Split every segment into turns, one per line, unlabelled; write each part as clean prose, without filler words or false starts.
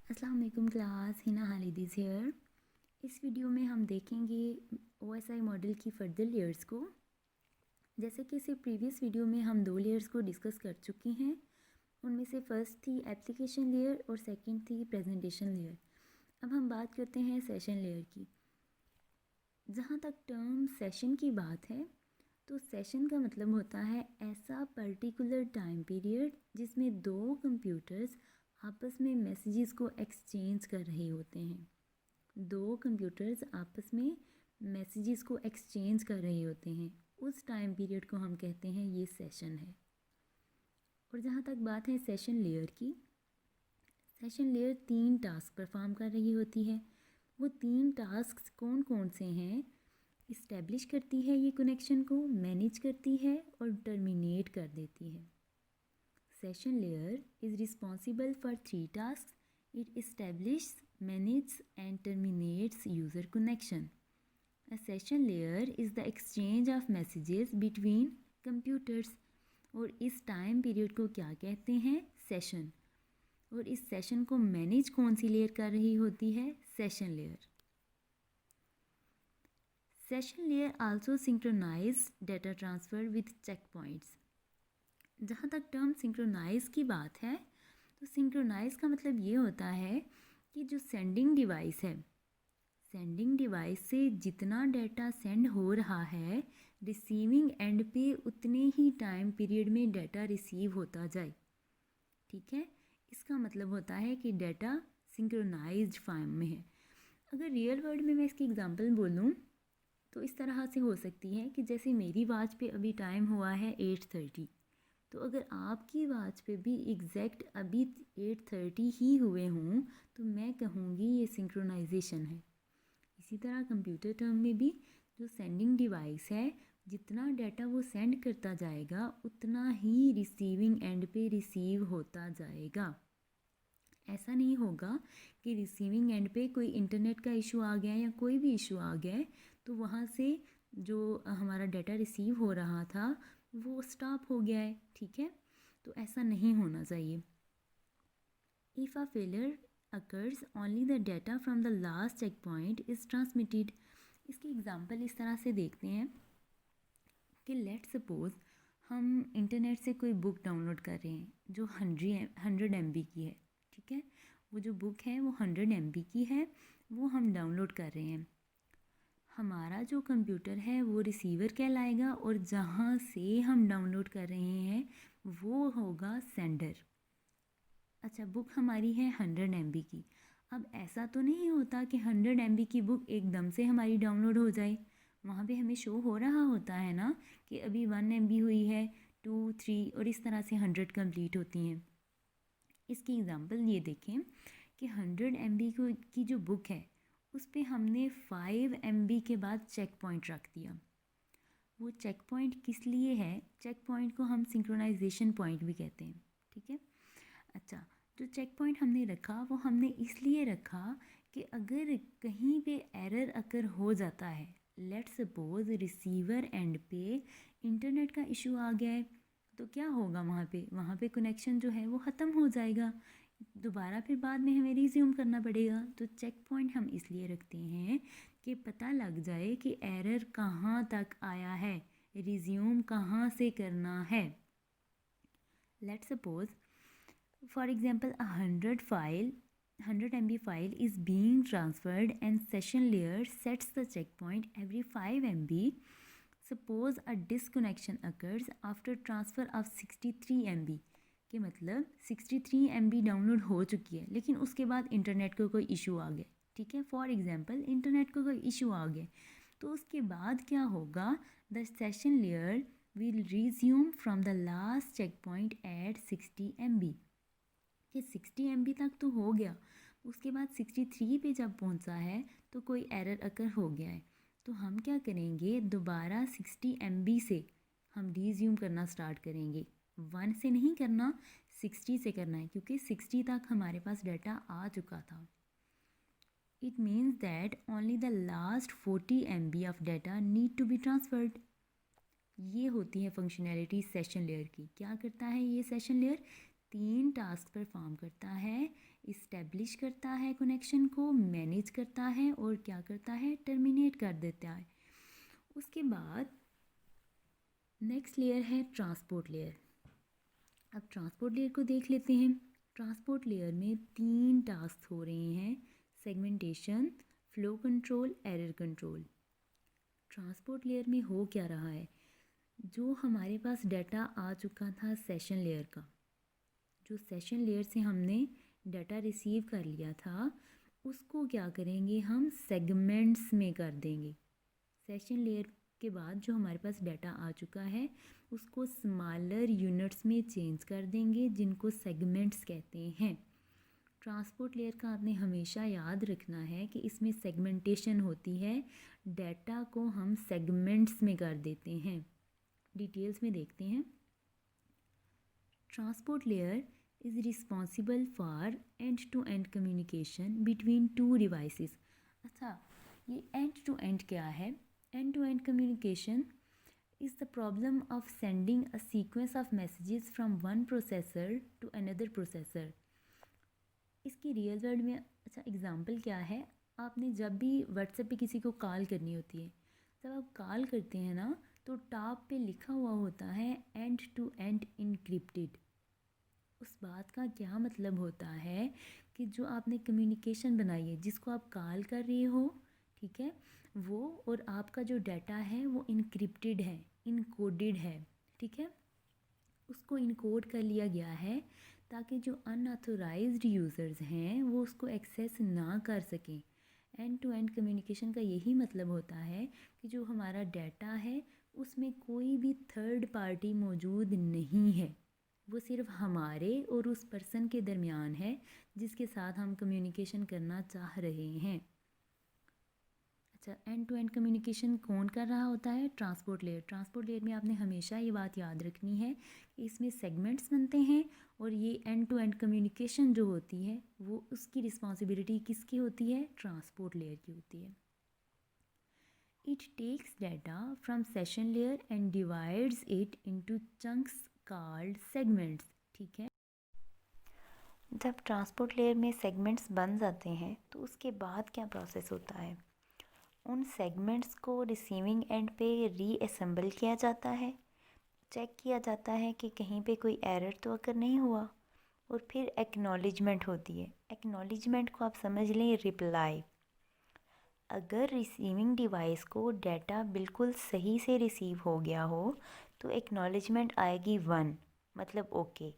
अस्सलाम वालेकुम class, Hina हालिदीज़ hair. इस वीडियो में हम देखेंगे OSI मॉडल की फर्दर लेयर्स को। जैसे कि इसे प्रीवियस वीडियो में हम 2 लेयर्स को डिस्कस कर चुके हैं। उनमें से फर्स्ट थी एप्लीकेशन लेयर और सेकंड थी प्रेजेंटेशन लेयर। अब हम बात करते हैं सेशन लेयर की। जहाँ तक टर्म सेशन की बात है, तो सेशन का मतलब होता है ऐसा पर्टिकुलर टाइम पीरियड जिसमें 2 कंप्यूटर्स आपस में मैसेजेस को एक्सचेंज कर रहे होते हैं। 2 कंप्यूटर्स आपस में मैसेजेस को एक्सचेंज कर रहे होते हैं, उस टाइम पीरियड को हम कहते हैं ये सेशन है। और जहाँ तक बात है सेशन लेयर की, सेशन लेयर 3 टास्क परफॉर्म कर रही होती है। वो 3 टास्क कौन कौन से हैं? इस्टेब्लिश करती है ये कनेक्शन को, मैनेज करती है और टर्मिनेट कर देती है। Session layer is responsible for 3 task. It establishes, manages and terminates user connection. A session layer is the exchange of messages between computers. और इस टाइम पीरियड को क्या कहते हैं? सेशन। और इस सेशन को मैनेज कौन सी लेयर कर रही होती है? Session layer. Session layer also synchronize data transfer with check points. जहाँ तक टर्म सिंक्रोनाइज की बात है, तो सिंक्रोनाइज का मतलब ये होता है कि जो सेंडिंग डिवाइस है, सेंडिंग डिवाइस से जितना डाटा सेंड हो रहा है, रिसीविंग एंड पे उतने ही टाइम पीरियड में डाटा रिसीव होता जाए। ठीक है, इसका मतलब होता है कि डाटा सिंक्रोनाइज्ड फॉर्म में है। अगर रियल वर्ल्ड में मैं इसकी एग्जांपल बोलूँ तो इस तरह से हो सकती है कि जैसे मेरी वॉच पे अभी टाइम हुआ है 8:30, तो अगर आपकी वॉच पे भी एग्जैक्ट अभी 8:30 ही हुए हों तो मैं कहूँगी ये सिंक्रोनाइजेशन है। इसी तरह कंप्यूटर टर्म में भी जो सेंडिंग डिवाइस है, जितना डाटा वो सेंड करता जाएगा उतना ही रिसीविंग एंड पे रिसीव होता जाएगा। ऐसा नहीं होगा कि रिसीविंग एंड पे कोई इंटरनेट का इशू आ गया या कोई भी इशू आ गया तो वहाँ से जो हमारा डाटा रिसीव हो रहा था वो स्टॉप हो गया है। ठीक है, तो ऐसा नहीं होना चाहिए। If a failure occurs only the data from the last check point is transmitted. इसकी एग्जांपल इस तरह से देखते हैं कि लेट सपोज़ हम इंटरनेट से कोई बुक डाउनलोड कर रहे हैं जो 100 MB की है। ठीक है, वो जो बुक है वो 100 MB की है, वो हम डाउनलोड कर रहे हैं। हमारा जो कंप्यूटर है वो रिसीवर कहलाएगा और जहाँ से हम डाउनलोड कर रहे हैं वो होगा सेंडर। अच्छा, बुक हमारी है 100 MB की। अब ऐसा तो नहीं होता कि 100 MB की बुक एकदम से हमारी डाउनलोड हो जाए। वहाँ पे हमें शो हो रहा होता है ना कि अभी 1 MB हुई है, 2, 3 और इस तरह से 100 कंप्लीट होती हैं। इसकी एग्ज़ाम्पल ये देखें कि 100 MB की जो बुक है उस पर हमने 5 MB के बाद चेक पॉइंट रख दिया। वो चेक पॉइंट किस लिए है? चेक पॉइंट को हम सिंक्रोनाइजेशन पॉइंट भी कहते हैं। ठीक है, अच्छा, जो चेक पॉइंट हमने रखा वो हमने इसलिए रखा कि अगर कहीं पे एरर अकर हो जाता है, लेट सपोज रिसीवर एंड पे इंटरनेट का इशू आ गया है, तो क्या होगा वहाँ पे कनेक्शन जो है वो ख़त्म हो जाएगा, दोबारा फिर बाद में हमें रिज्यूम करना पड़ेगा। तो चेक पॉइंट हम इसलिए रखते हैं कि पता लग जाए कि एरर कहाँ तक आया है, रिज्यूम कहाँ से करना है। Let suppose for example 100 MB file is being transferred and session layer sets the checkpoint every 5 MB. Suppose a disconnection occurs after transfer of 63 MB के मतलब 63 MB डाउनलोड हो चुकी है लेकिन उसके बाद इंटरनेट को कोई इशू आ गया। ठीक है, फॉर एग्जांपल इंटरनेट को कोई इशू आ गया तो उसके बाद क्या होगा? The session layer will resume from the last check point at 60 MB। कि 60 MB तक तो हो गया, उसके बाद 63 पे जब पहुंचा है तो कोई एरर अकर हो गया है, तो हम क्या करेंगे? दोबारा 60 MB से हम रिज्यूम करना स्टार्ट करेंगे। 1 से नहीं करना, 60 से करना है क्योंकि 60 तक हमारे पास डाटा आ चुका था। It means that only the last 40 MB of data need to be transferred. ये होती है फंक्शनैलिटी सेशन लेयर की। क्या करता है ये सेशन लेयर? 3 टास्क परफॉर्म करता है। इस्टेब्लिश करता है कनेक्शन को, मैनेज करता है और क्या करता है, टर्मिनेट कर देता है। उसके बाद नेक्स्ट लेयर है ट्रांसपोर्ट लेयर। अब ट्रांसपोर्ट लेयर को देख लेते हैं। ट्रांसपोर्ट लेयर में 3 टास्क हो रहे हैं, segmentation, flow control, error control. Transport layer में हो क्या रहा है, जो हमारे पास डाटा आ चुका था सेशन लेयर का, जो सेशन लेयर से हमने डाटा रिसीव कर लिया था, उसको क्या करेंगे, हम सेगमेंट्स में कर देंगे। सेशन लेयर के बाद जो हमारे पास डाटा आ चुका है उसको स्मॉलर यूनिट्स में चेंज कर देंगे, जिनको सेगमेंट्स कहते हैं। ट्रांसपोर्ट लेयर का आपने हमेशा याद रखना है कि इसमें सेगमेंटेशन होती है, डाटा को हम सेगमेंट्स में कर देते हैं। डिटेल्स में देखते हैं। Transport layer is responsible for end to end communication between 2 devices. अच्छा, ये एंड टू एंड क्या है? End to end communication is the problem of sending a sequence of messages from one processor to another processor। इसकी real world में अच्छा example क्या है, आपने जब भी व्हाट्सएप पे किसी को कॉल करनी होती है, जब आप कॉल करते हैं ना, तो टॉप पे लिखा हुआ होता है एंड टू एंड इनक्रिप्टेड। उस बात का क्या मतलब होता है कि जो आपने कम्युनिकेशन बनाई है, जिसको आप कॉल कर रहे हो, ठीक है, वो और आपका जो डाटा है वो इनक्रिप्टेड है, इनकोडेड है, ठीक है, उसको इनकोड कर लिया गया है ताकि जो अनऑथोराइज्ड यूज़र्स हैं वो उसको एक्सेस ना कर सकें। एंड टू एंड कम्युनिकेशन का यही मतलब होता है कि जो हमारा डाटा है उसमें कोई भी थर्ड पार्टी मौजूद नहीं है, वो सिर्फ हमारे और उस पर्सन के दरमियान है जिसके साथ हम कम्युनिकेशन करना चाह रहे हैं। अच्छा, एंड टू एंड कम्युनिकेशन कौन कर रहा होता है? Transport layer. ट्रांसपोर्ट लेयर में आपने हमेशा ये बात याद रखनी है कि इसमें सेगमेंट्स बनते हैं और ये एंड टू एंड कम्युनिकेशन जो होती है वो उसकी रिस्पॉन्सिबिलिटी किसकी होती है? ट्रांसपोर्ट लेयर की होती है। It takes data from session layer and divides it into chunks called segments, ठीक है। जब ट्रांसपोर्ट लेयर में सेगमेंट्स बन जाते हैं तो उसके बाद क्या प्रोसेस होता है? उन सेगमेंट्स को रिसीविंग एंड पे रीअसेंबल किया जाता है, चेक किया जाता है कि कहीं पे कोई एरर तो अगर नहीं हुआ, और फिर एक्नॉलेजमेंट होती है। एक्नॉलेजमेंट को आप समझ लें रिप्लाई। अगर रिसीविंग डिवाइस को डाटा बिल्कुल सही से रिसीव हो गया हो तो एक्नॉलेजमेंट आएगी 1, मतलब ओके।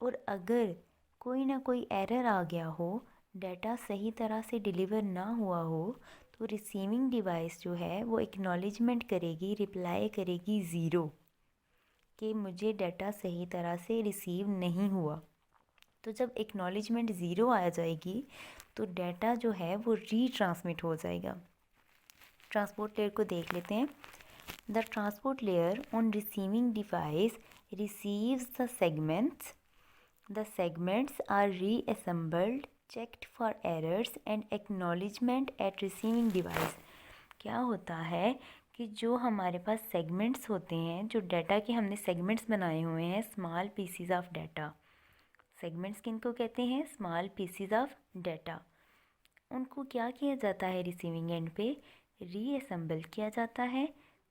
और अगर कोई ना कोई एरर आ गया हो, डाटा सही तरह से डिलीवर ना हुआ हो, तो रिसीविंग डिवाइस जो है वो एक्नॉलेजमेंट करेगी, रिप्लाई करेगी 0 कि मुझे डाटा सही तरह से रिसीव नहीं हुआ। तो जब एक्नॉलेजमेंट 0 आ जाएगी तो डाटा जो है वो रीट्रांसमिट हो जाएगा। ट्रांसपोर्ट लेयर को देख लेते हैं। The transport layer on receiving device receives the segments. The segments are reassembled, checked for errors and acknowledgement at receiving device। क्या होता है कि जो हमारे पास सेगमेंट्स होते हैं, जो डाटा के हमने सेगमेंट्स बनाए हुए हैं, small PCs of data. Segments किनको कहते हैं? Small PCs of data. उनको क्या किया जाता है? रिसीविंग एंड पे रीअसेंबल किया जाता है,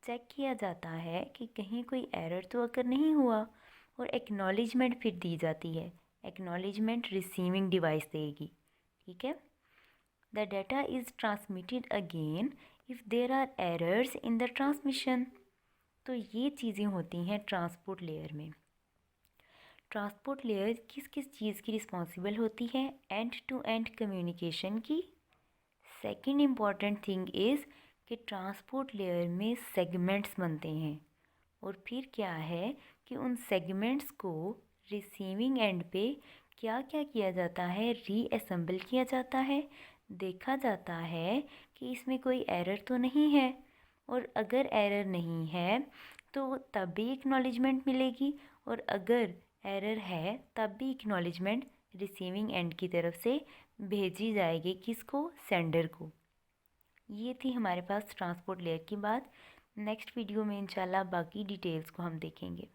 चेक किया जाता है कि कहीं कोई एरर तो अगर नहीं हुआ, और एक्नॉलेजमेंट फिर दी जाती है। एक्नॉलेजमेंट रिसीविंग डिवाइस देगी, ठीक है। The data is transmitted again if there are errors in the transmission. तो ये चीज़ें होती हैं ट्रांसपोर्ट लेयर में। ट्रांसपोर्ट लेयर किस किस चीज़ की रिस्पॉन्सिबल होती है? एंड टू एंड कम्युनिकेशन की। सेकेंड इम्पॉर्टेंट थिंग इज़ कि ट्रांसपोर्ट लेयर में सेगमेंट्स बनते हैं, और फिर क्या है कि उन सेगमेंट्स को रिसीविंग एंड पे क्या क्या किया जाता है? रीअसेंबल किया जाता है, देखा जाता है कि इसमें कोई एरर तो नहीं है, और अगर एरर नहीं है तो तब भी एक्नॉलेजमेंट मिलेगी, और अगर एरर है तब भी एक्नॉलेजमेंट रिसीविंग एंड की तरफ से भेजी जाएगी। किसको? सेंडर को। ये थी हमारे पास ट्रांसपोर्ट लेयर की बात। नेक्स्ट वीडियो में इंशाल्लाह बाकी डिटेल्स को हम देखेंगे।